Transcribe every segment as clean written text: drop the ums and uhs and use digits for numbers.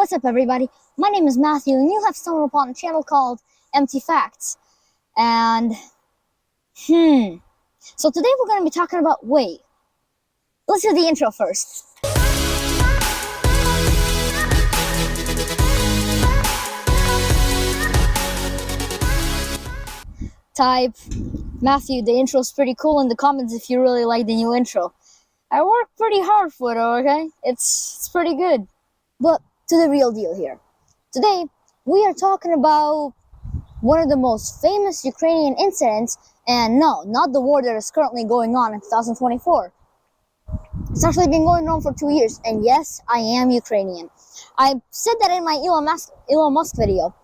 What's up, everybody? My name is Matthew, and you have stumbled upon a channel called Empty Facts. And, so today we're going to be talking about, let's do the intro first. Type, Matthew, the intro's pretty cool in the comments if you really like the new intro. I worked pretty hard for it, okay? It's pretty good. But to the real deal here. Today, we are talking about one of the most famous Ukrainian incidents, and no, not the war that is currently going on in 2024. It's actually been going on for 2 years, and yes, I am Ukrainian. I said that in my Elon Musk video.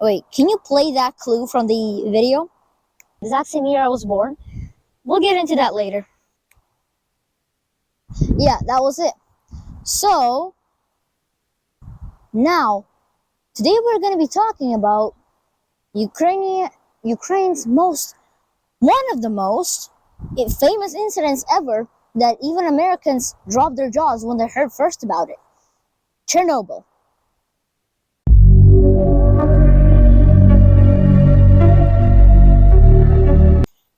Wait, can you play that clue from the video? The exact same year I was born. We'll get into that later. Yeah, that was it. So, now, today we're going to be talking about Ukraine's one of the most famous incidents ever that even Americans dropped their jaws when they heard first about it. Chernobyl.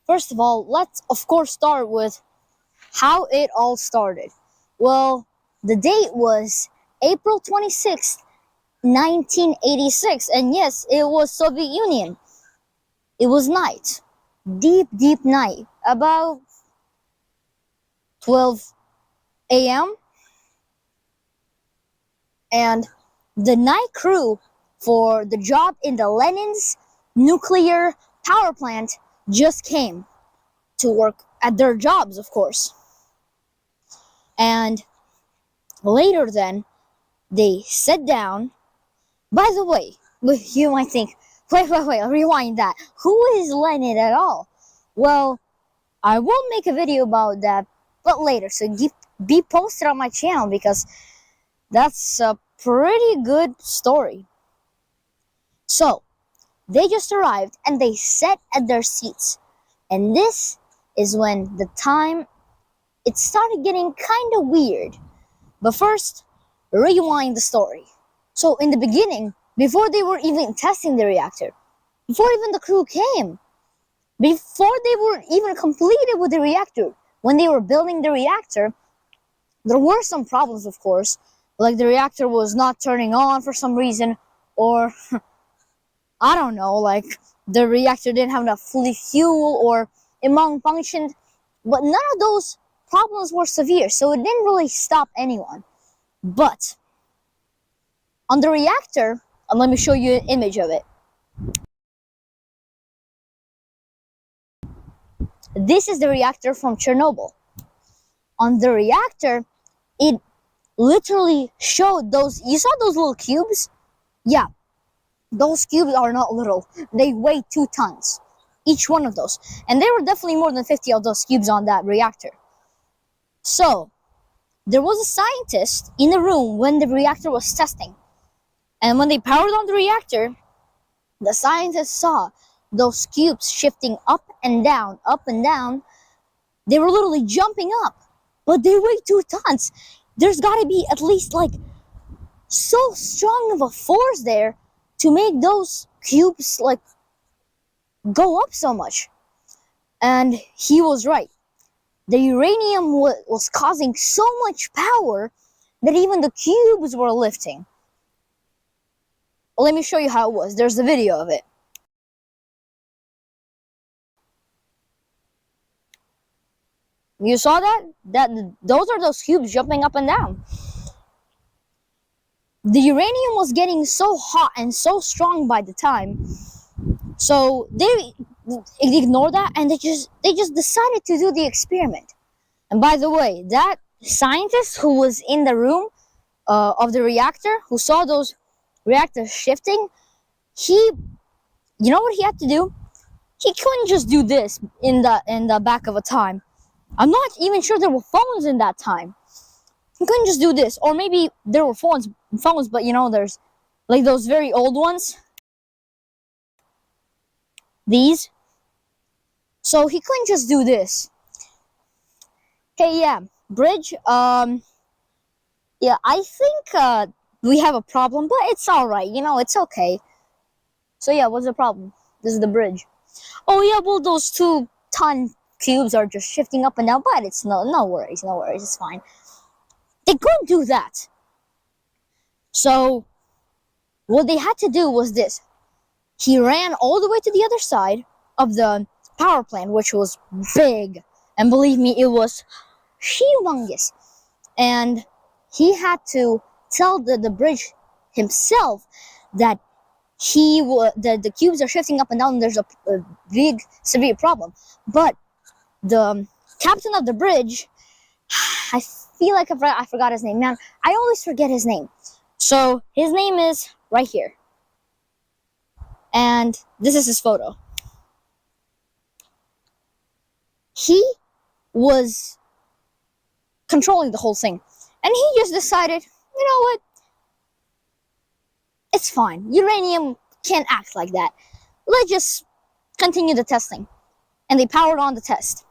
First of all, let's of course start with how it all started. Well, the date was April 26th, 1986, and yes, it was Soviet Union. It was night, deep night, about 12 a.m. and the night crew for the job in the Lenin's nuclear power plant just came to work at their jobs, of course. And later then, they sat down. By the way, you might think, wait, rewind that. Who is Lenin at all? Well, I will make a video about that, but later. So be posted on my channel because that's a pretty good story. So, they just arrived and they sat at their seats. And this is when it started getting kind of weird. But first, rewind the story. So in the beginning, before they were even testing the reactor, before even the crew came, before they were even completed with the reactor, when they were building the reactor, there were some problems, of course. Like the reactor was not turning on for some reason, or I don't know, like the reactor didn't have enough fuel, or it malfunctioned. But none of those problems were severe, so it didn't really stop anyone. But on the reactor, and let me show you an image of it. This is the reactor from Chernobyl. On the reactor, it literally showed those, you saw those little cubes? Yeah, those cubes are not little. They weigh 2 tons, each one of those. And there were definitely more than 50 of those cubes on that reactor. So, there was a scientist in the room when the reactor was testing. And when they powered on the reactor, the scientist saw those cubes shifting up and down, up and down. They were literally jumping up, but they weigh 2 tons. There's got to be at least like so strong of a force there to make those cubes like go up so much. And he was right. The uranium was causing so much power that even the cubes were lifting. Let me show you how it was. There's a video of it. You saw that? Those are those cubes jumping up and down. The uranium was getting so hot and so strong by the time, so they ignored that and they just decided to do the experiment. And by the way, that scientist who was in the room of the reactor, who saw those reactors shifting, you know what he had to do? He couldn't just do this in the back of a time. I'm not even sure there were phones in that time. He couldn't just do this, or maybe there were phones, but you know, there's like those very old ones. These. So he couldn't just do this. Okay, yeah, bridge. Yeah, I think we have a problem, but it's all right. It's okay. So yeah, what's the problem? This is the bridge. Oh yeah, well those 2-ton cubes are just shifting up and down, but it's no worries, no worries. It's fine. They couldn't do that. So what they had to do was this. He ran all the way to the other side of the power plant, which was big. And believe me, it was humongous. And he had to tell the bridge himself that the cubes are shifting up and down and there's a big, severe problem. But the captain of the bridge, I feel like I forgot his name. Man, I always forget his name. So his name is right here. And this is his photo. He was controlling the whole thing. And he just decided, you know what? It's fine. Uranium can't act like that. Let's just continue the testing. And they powered on the test.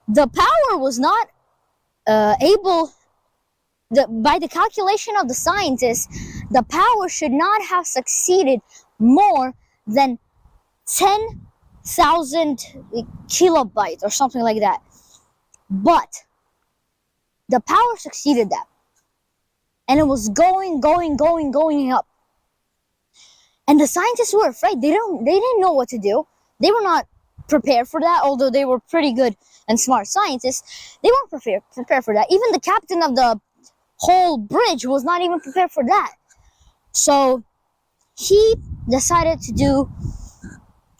The power was not able... by the calculation of the scientists, the power should not have succeeded more than 10,000 kilobytes or something like that. But the power succeeded that. And it was going up. And the scientists were afraid. They didn't know what to do. They were not prepared for that, although they were pretty good and smart scientists. They weren't prepared for that. Even the captain of the whole bridge was not even prepared for that. So he decided to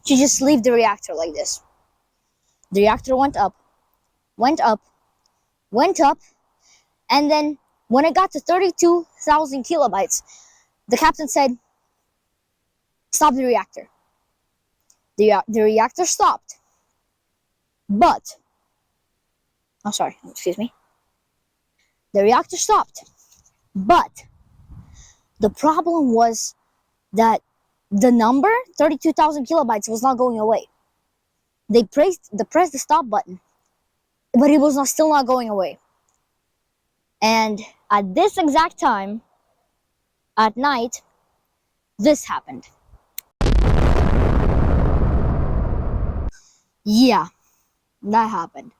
just leave the reactor like this. The reactor went up, and then when it got to 32,000 kilobytes, the captain said, stop the reactor. The reactor stopped. But, excuse me. The reactor stopped. But the problem was that the number, 32,000 kilobytes, was not going away. They pressed the stop button, but it was still not going away. And at this exact time, at night, this happened. Yeah, that happened.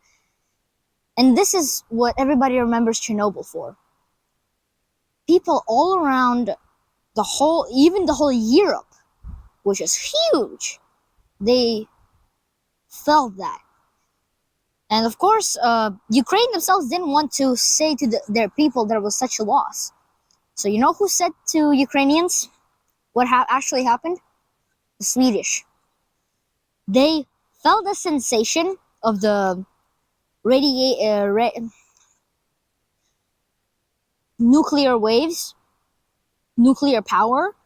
And this is what everybody remembers Chernobyl for. People all around even the whole Europe, which is huge, they felt that. And of course, Ukraine themselves didn't want to say to their people there was such a loss. So you know who said to Ukrainians what actually happened? The Swedish. They felt the sensation of the nuclear waves, nuclear power,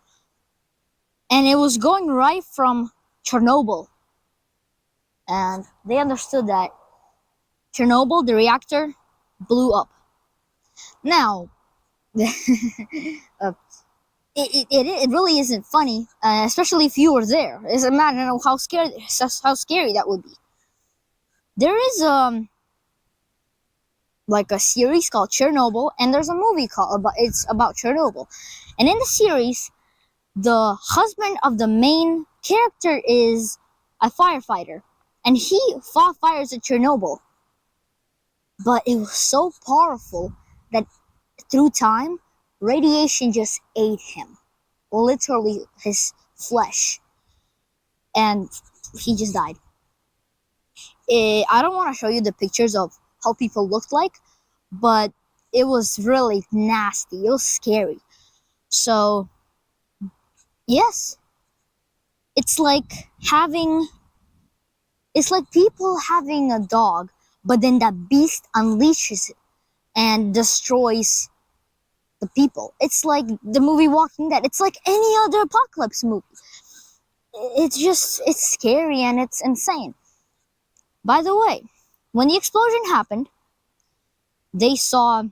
and it was going right from Chernobyl. And they understood that Chernobyl, the reactor, blew up. Now, it really isn't funny, especially if you were there. It's imagine how scary that would be. There is like a series called Chernobyl, and there's a movie it's about Chernobyl. And in the series, the husband of the main character is a firefighter, and he fought fires at Chernobyl. But it was so powerful that through time, radiation just ate him. Literally his flesh. And he just died. I don't want to show you the pictures of how people looked like, but it was really nasty. It was scary. So, yes. It's like people having a dog, but then that beast unleashes it and destroys the people. It's like the movie Walking Dead. It's like any other apocalypse movie. It's scary and it's insane. By the way, when the explosion happened, they saw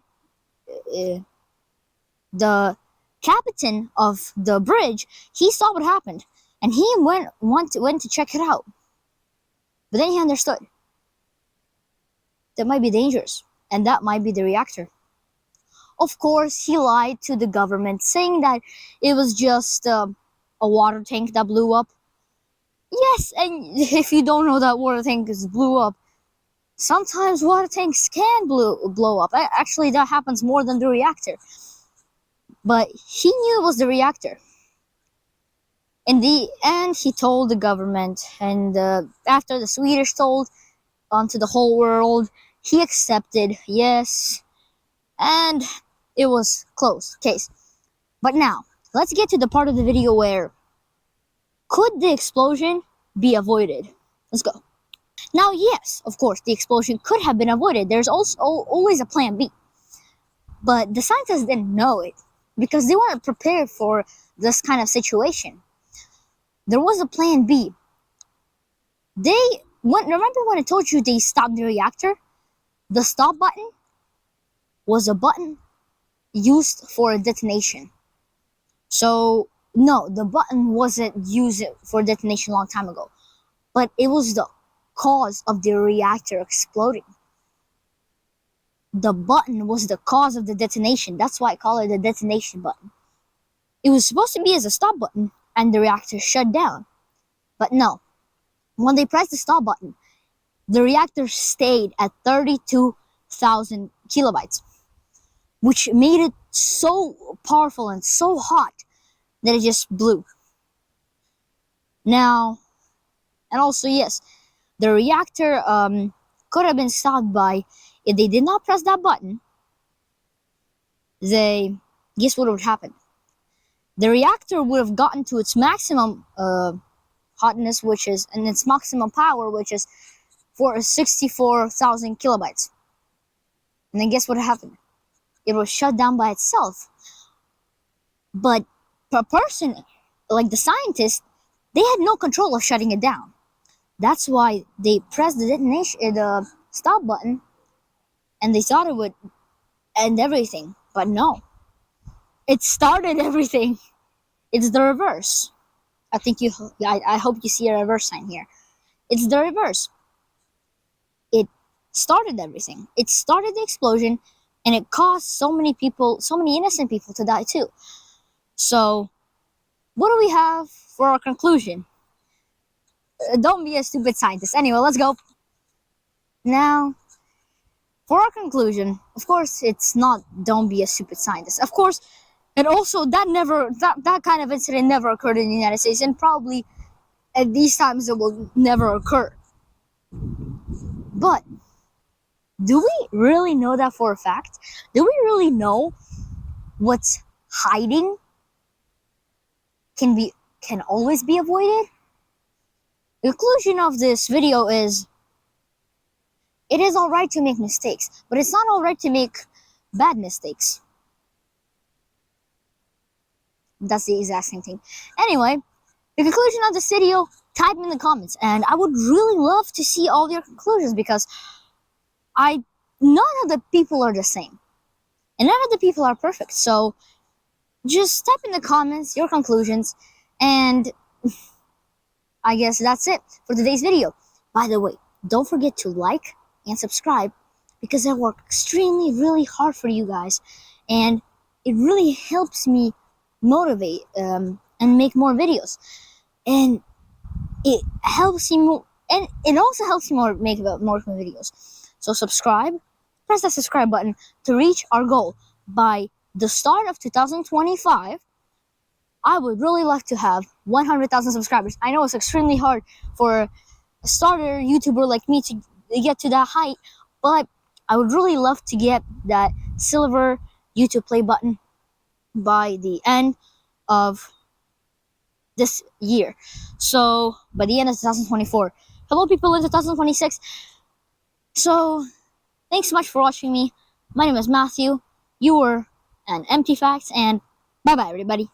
the captain of the bridge. He saw what happened, and he went to check it out. But then he understood that might be dangerous, and that might be the reactor. Of course, he lied to the government, saying that it was just a water tank that blew up. Yes, and if you don't know that water tank is blew up, sometimes water tanks can blow up. Actually, that happens more than the reactor. But he knew it was the reactor. In the end, he told the government, and after the Swedish told onto the whole world, he accepted, yes, and it was closed case. But now, let's get to the part of the video where could the explosion be avoided? Let's go. Now, yes, of course, the explosion could have been avoided. There's also always a plan B. But the scientists didn't know it because they weren't prepared for this kind of situation. There was a plan B. Remember when I told you they stopped the reactor? The stop button was a button used for a detonation. So, no, the button wasn't used for detonation a long time ago. But it was the cause of the reactor exploding. The button was the cause of the detonation. That's why I call it the detonation button. It was supposed to be as a stop button and the reactor shut down. But no. When they pressed the stop button, the reactor stayed at 32,000 kilobytes, which made it so powerful and so hot that it just blew. Now, and also, yes, the reactor could have been stopped by, if they did not press that button, guess what would happen? The reactor would have gotten to its maximum hotness, and its maximum power, which is for 64,000 kilobytes. And then guess what happened? It was shut down by itself. But per person, like the scientists, they had no control of shutting it down. That's why they pressed the stop button, and they thought it would end everything. But no, it started everything. It's the reverse. I hope you see a reverse sign here. It's the reverse. It started everything. It started the explosion, and it caused so many innocent people to die too. So, what do we have for our conclusion? Don't be a stupid scientist. Anyway, let's go. Now, for our conclusion, of course, it's not don't be a stupid scientist. Of course, and also that kind of incident never occurred in the United States, and probably at these times it will never occur. But do we really know that for a fact? Do we really know what's hiding can always be avoided? The conclusion of this video is it is alright to make mistakes, but it's not alright to make bad mistakes. That's the exact same thing. Anyway, the conclusion of this video, type in the comments, and I would really love to see all your conclusions because none of the people are the same, and none of the people are perfect. So just type in the comments your conclusions, and I guess that's it for today's video. By the way, don't forget to like and subscribe because I work extremely really hard for you guys, and it really helps me motivate and make more videos, and it helps me and it also helps me make more videos. So subscribe, press that subscribe button to reach our goal by the start of 2025. I would really like to have 100,000 subscribers. I know it's extremely hard for a starter YouTuber like me to get to that height, but I would really love to get that silver YouTube play button by the end of this year. So by the end of 2024. Hello people in 2026. So thanks so much for watching me. My name is Matthew. You were an Empty Facts, and bye bye everybody.